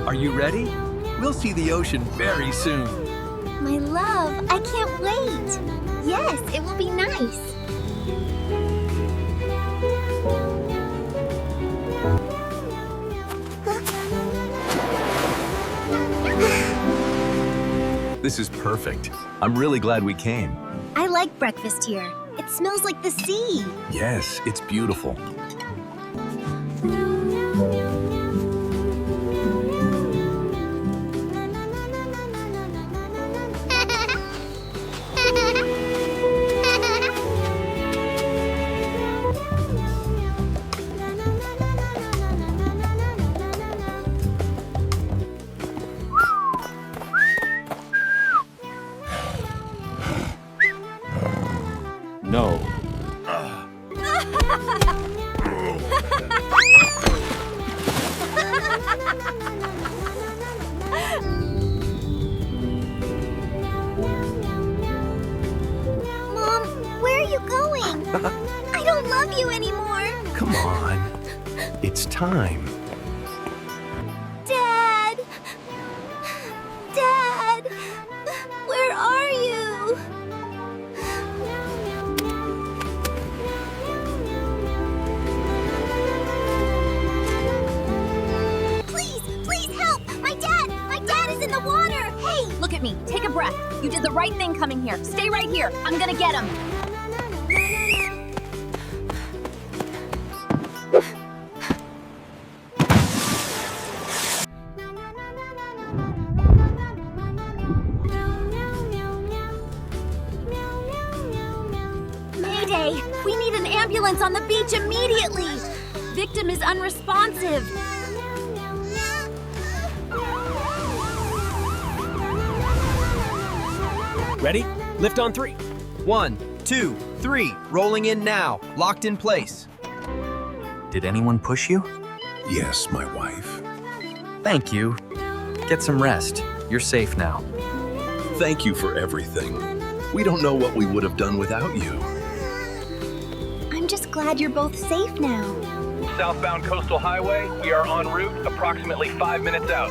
Are you ready? We'll see the ocean very soon. My love, I can't wait. Yes, it will be nice. This is perfect. I'm really glad we came. I like breakfast here. It smells like the sea. Yes, it's beautiful. No. Mom, where are you going? I don't love you anymore. Come on. It's time. Dad! Dad! Where are you? Please help! My dad is in the water! Hey! Look at me. Take a breath. You did the right thing coming here. Stay right here. I'm gonna get him. Mayday! We need an ambulance on the beach immediately! Victim is unresponsive. Ready? Lift on 3. 1, 2, 3. Rolling in now. Locked in place. Did anyone push you? Yes, my wife. Thank you. Get some rest. You're safe now. Thank you for everything. We don't know what we would have done without you. I'm just glad you're both safe now. Southbound Coastal Highway, we are en route, approximately 5 minutes out.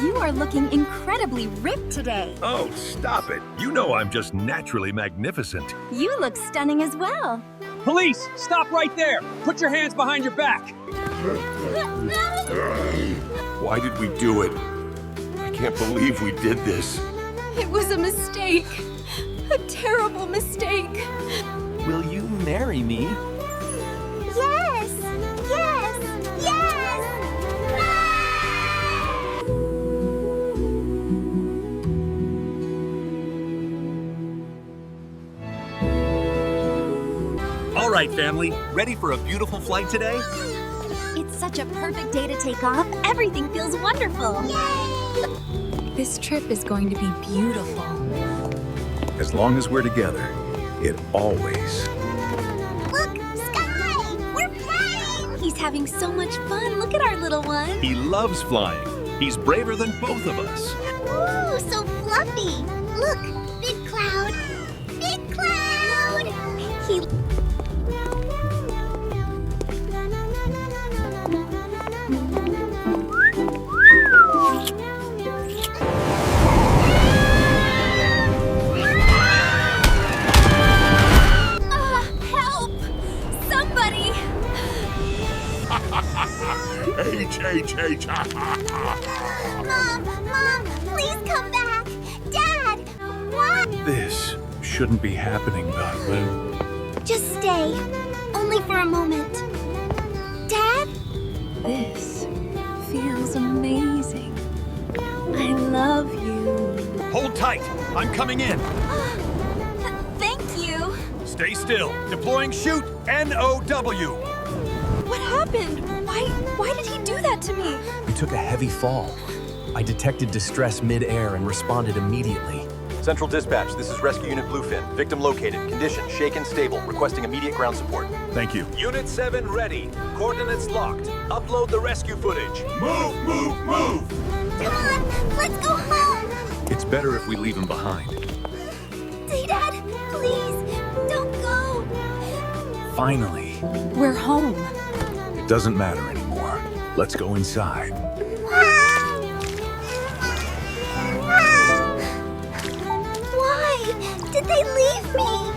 You are looking incredibly ripped today. Oh, stop it. You know I'm just naturally magnificent. You look stunning as well. Police, stop right there. Put your hands behind your back. Why did we do it? I can't believe we did this. It was a mistake. A terrible mistake. Will you marry me? Yes! Yes! Yes! All right, family. Ready for a beautiful flight today? It's such a perfect day to take off. Everything feels wonderful. This trip is going to be beautiful. As long as we're together, it always. Look! Sky! We're flying! He's having so much fun. Look at our little one. He loves flying. He's braver than both of us. Ooh, so fluffy! Look! Big cloud! Big cloud! He... Help! Somebody! H. Mom! Please come back! Dad! What? This shouldn't be happening, Godwin. Just stay. Only for a moment. Dad? This feels amazing. I love you. Hold tight. I'm coming in. Thank you. Stay still. Deploying shoot. NOW. What happened? Why did he do that to me? You took a heavy fall. I detected distress mid-air and responded immediately. Central Dispatch, this is Rescue Unit Bluefin. Victim located. Condition shaken stable. Requesting immediate ground support. Thank you. Unit 7 ready. Coordinates locked. Upload the rescue footage. Move! Come on! Let's go home! It's better if we leave him behind. Dad, please, don't go! Finally. We're home. It doesn't matter anymore. Let's go inside. Ah! did they leave me?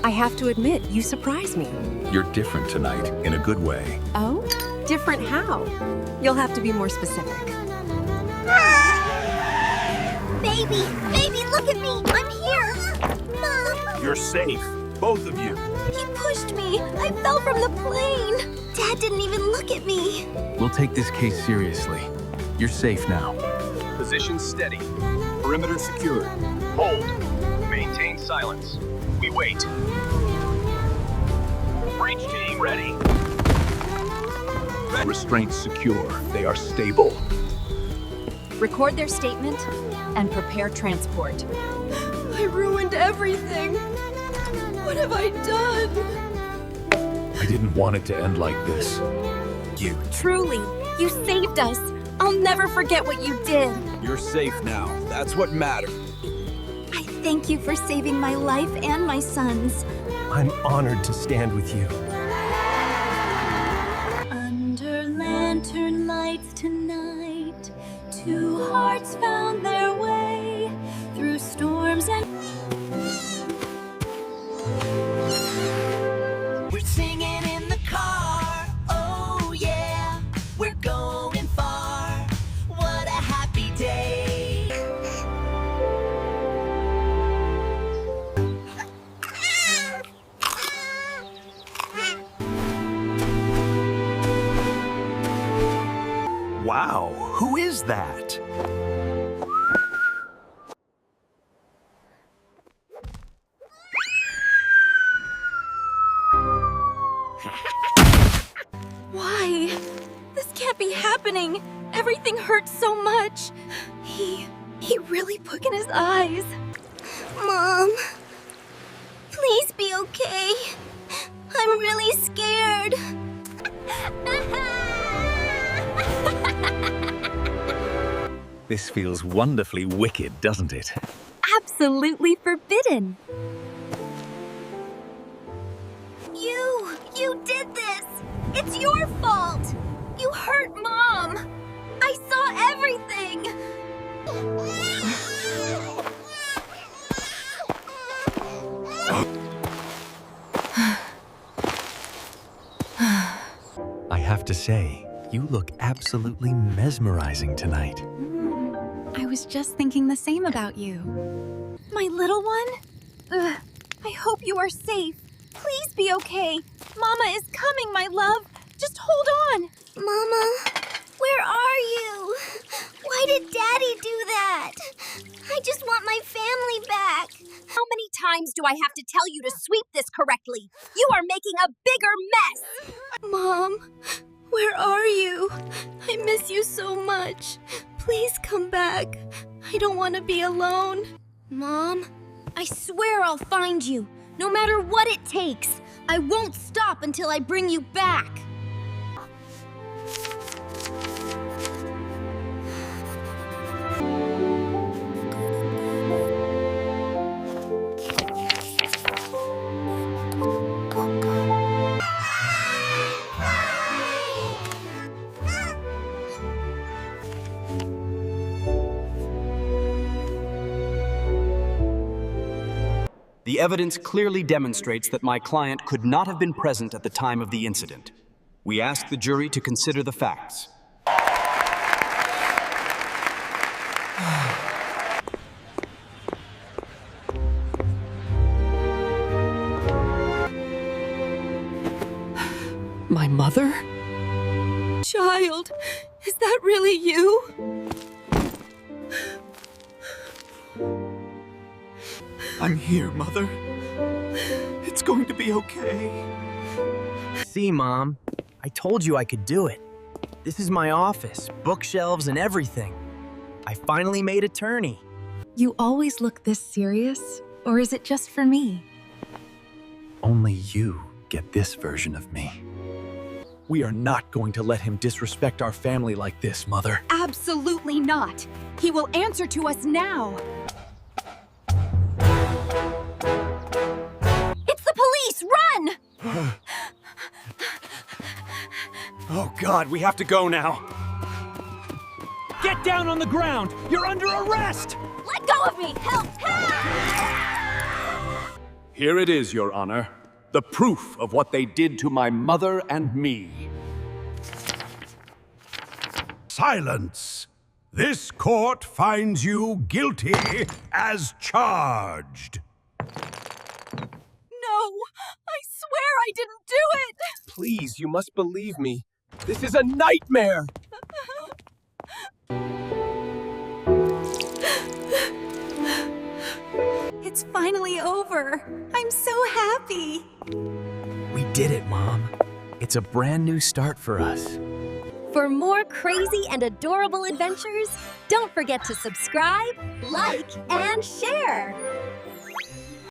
I have to admit, you surprised me. You're different tonight, in a good way. Oh? Different how? You'll have to be more specific. Baby, look at me. I'm here. Mom. You're safe, both of you. He pushed me. I fell from the plane. Dad didn't even look at me. We'll take this case seriously. You're safe now. Position steady. Perimeter secured. Hold. Maintain silence. We wait. Breach team ready. Restraints secure. They are stable. Record their statement and prepare transport. I ruined everything. What have I done? I didn't want it to end like this. Truly, you saved us. I'll never forget what you did. You're safe now. That's what matters. I thank you for saving my life and my son's. I'm honored to stand with you. Under lantern lights tonight, two hearts found their way through storms and... We're singing in the car, oh yeah, we're going far, what a happy day. Wow, who is that? Why? This can't be happening. Everything hurts so much. He really put in his eyes. Mom, please be okay. I'm really scared. This feels wonderfully wicked, doesn't it? Absolutely forbidden. You did this. It's your fault. You hurt Mom. I saw everything. I have to say, you look absolutely mesmerizing tonight. I was just thinking the same about you. My little one? I hope you are safe. Please be okay. Mama is coming, my love. Just hold on. Mama, where are you? Why did Daddy do that? I just want my family back. How many times do I have to tell you to sweep this correctly? You are making a bigger mess. Mom, where are you? I miss you so much. Please come back. I don't want to be alone. Mom, I swear I'll find you, no matter what it takes. I won't stop until I bring you back. The evidence clearly demonstrates that my client could not have been present at the time of the incident. We ask the jury to consider the facts. My mother? Child, is that really you? I'm here, Mother. It's going to be okay. See, Mom, I told you I could do it. This is my office, bookshelves and everything. I finally made attorney. You always look this serious, or is it just for me? Only you get this version of me. We are not going to let him disrespect our family like this, Mother. Absolutely not. He will answer to us now. It's the police! Run! Oh God, we have to go now. Get down on the ground! You're under arrest! Let go of me! Help! Help! Here it is, Your Honor. The proof of what they did to my mother and me. Silence! This court finds you guilty as charged. No! I swear I didn't do it! Please, you must believe me. This is a nightmare! It's finally over. I'm so happy. We did it, Mom. It's a brand new start for us. For more crazy and adorable adventures, don't forget to subscribe, like, and share.